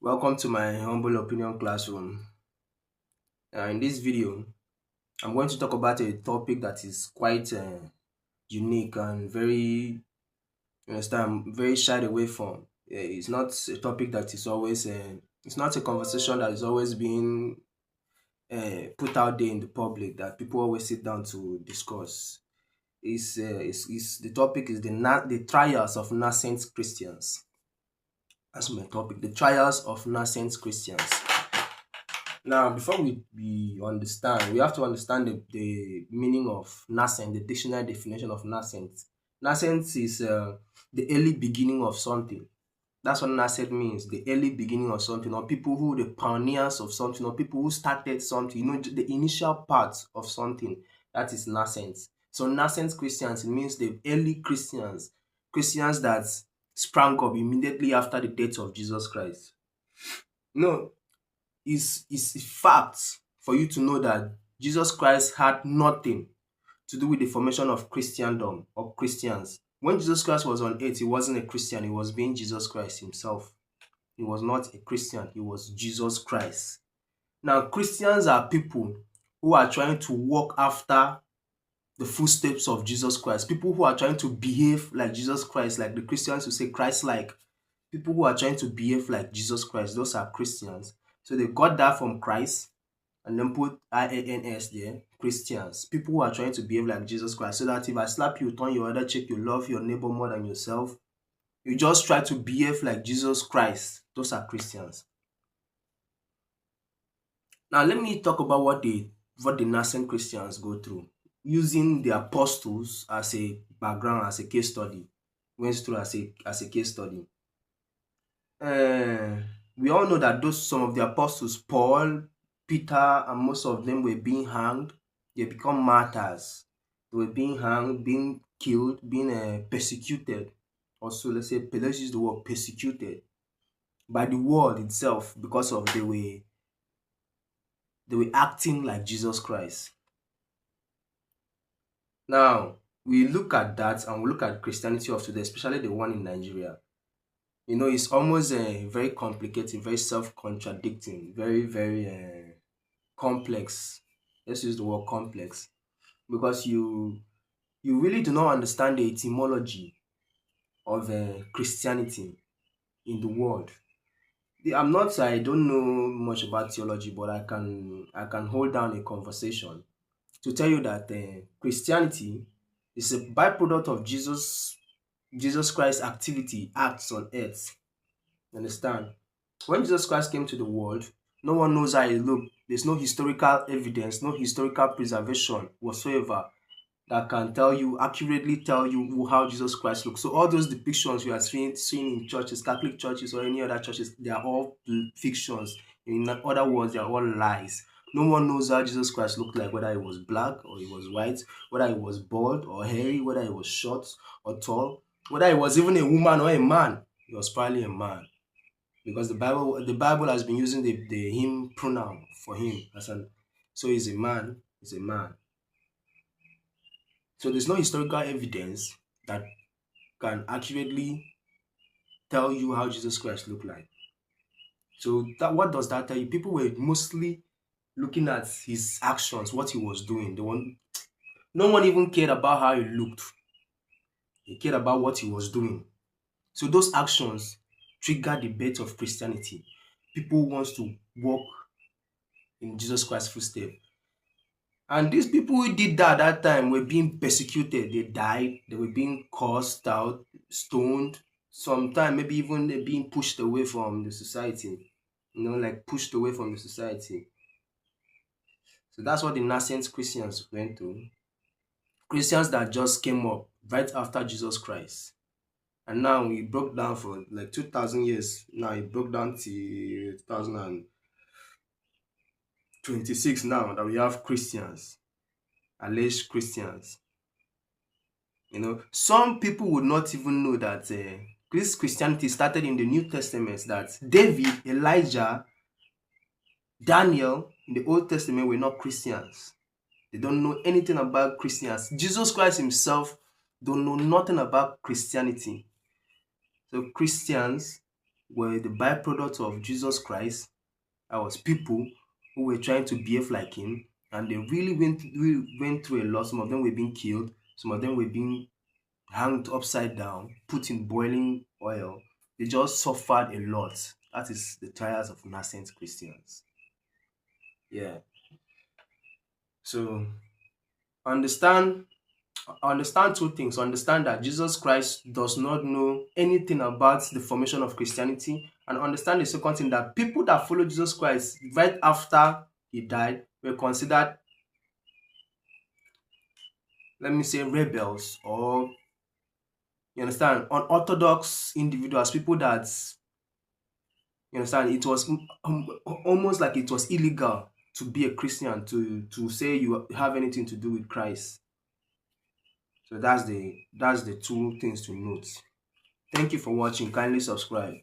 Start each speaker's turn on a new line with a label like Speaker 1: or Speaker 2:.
Speaker 1: Welcome to my humble opinion classroom. In this video, I'm going to talk about a topic that is quite unique and you understand, very shied away from. It's not a topic that is always, it's not a conversation that is always being put out there in the public that people always sit down to discuss. The topic is the trials of nascent Christians. That's my topic, the trials of nascent Christians. Now, before we understand, we have to understand the meaning of nascent, the dictionary definition of nascent. Nascent is the early beginning of something. That's what nascent means, the early beginning of something, or people who the pioneers of something, or people who started something, the initial part of something. That is nascent. So nascent Christians, it means the early Christians, Christians that sprang up immediately after the death of Jesus Christ. No, is a fact for you to know that Jesus Christ had nothing to do with the formation of Christendom or Christians. When Jesus Christ was on earth, he wasn't a Christian, he was being Jesus Christ himself. He was not a Christian, he was Jesus Christ. Now, Christians are people who are trying to walk after the footsteps of Jesus Christ, people who are trying to behave like Jesus Christ, like the Christians who say Christ like. People who are trying to behave like Jesus Christ, those are Christians. So they got that from Christ and then put IANS there, Christians. People who are trying to behave like Jesus Christ. So that if I slap you, turn your other cheek, you love your neighbor more than yourself. You just try to behave like Jesus Christ. Those are Christians. Now let me talk about what the nascent Christians go through. Using the apostles as a background, as a case study. Went through as a case study. Uh, we all know that some of the apostles, Paul, Peter, and most of them were being hanged. They become martyrs. They were being hanged, being killed, being persecuted. Also, let's use the word persecuted by the world itself because of they were acting like Jesus Christ. Now, we look at that and we look at Christianity of today, especially the one in Nigeria. It's almost very complicated, very self-contradicting, very complex. Let's use the word complex because you really do not understand the etymology of Christianity in the world. I don't know much about theology, but I can hold down a conversation to tell you that Christianity is a byproduct of Jesus Christ's acts on earth. You understand? When Jesus Christ came to the world, no one knows how he looked. There's no historical evidence, no historical preservation whatsoever that can accurately tell you how Jesus Christ looks. So all those depictions you are seeing in churches, Catholic churches or any other churches, they are all fictions. In other words, they are all lies. No one knows how Jesus Christ looked like, whether he was black or he was white, whether he was bald or hairy, whether he was short or tall, whether he was even a woman or a man. He was probably a man because the Bible has been using the him pronoun for him so he's a man. He's a man. So there's no historical evidence that can accurately tell you how Jesus Christ looked like. So what does that tell you? People were mostly looking at his actions, what he was doing. No one even cared about how he looked. They cared about what he was doing. So those actions triggered the birth of Christianity. People want to walk in Jesus Christ's footsteps. And these people who did that at that time were being persecuted. They died. They were being cursed out, stoned. Sometimes maybe even they're being pushed away from the society. Like pushed away from the society. So that's what the nascent Christians went through. Christians that just came up right after Jesus Christ. And now he broke down for like 2,000 years. Now he broke down to 2026 now that we have Christians, alleged Christians. Some people would not even know that this Christianity started in the New Testament, that David, Elijah, Daniel in the Old Testament were not Christians. They don't know anything about Christians. Jesus Christ himself don't know nothing about Christianity. So Christians were the byproduct of Jesus Christ. That was people who were trying to behave like him, and they really went through a lot. Some of them were being killed, some of them were being hanged upside down, put in boiling oil. They just suffered a lot. That is the trials of nascent Christians. Yeah. So understand understand two things. Understand that Jesus Christ does not know anything about the formation of Christianity, and understand the second thing, that people that follow Jesus Christ right after he died were considered, let me say, rebels, or you understand, unorthodox individuals, people that, you understand, it was almost like it was illegal to be a Christian, to say you have anything to do with Christ. So that's the two things to note. Thank you for watching. Kindly subscribe.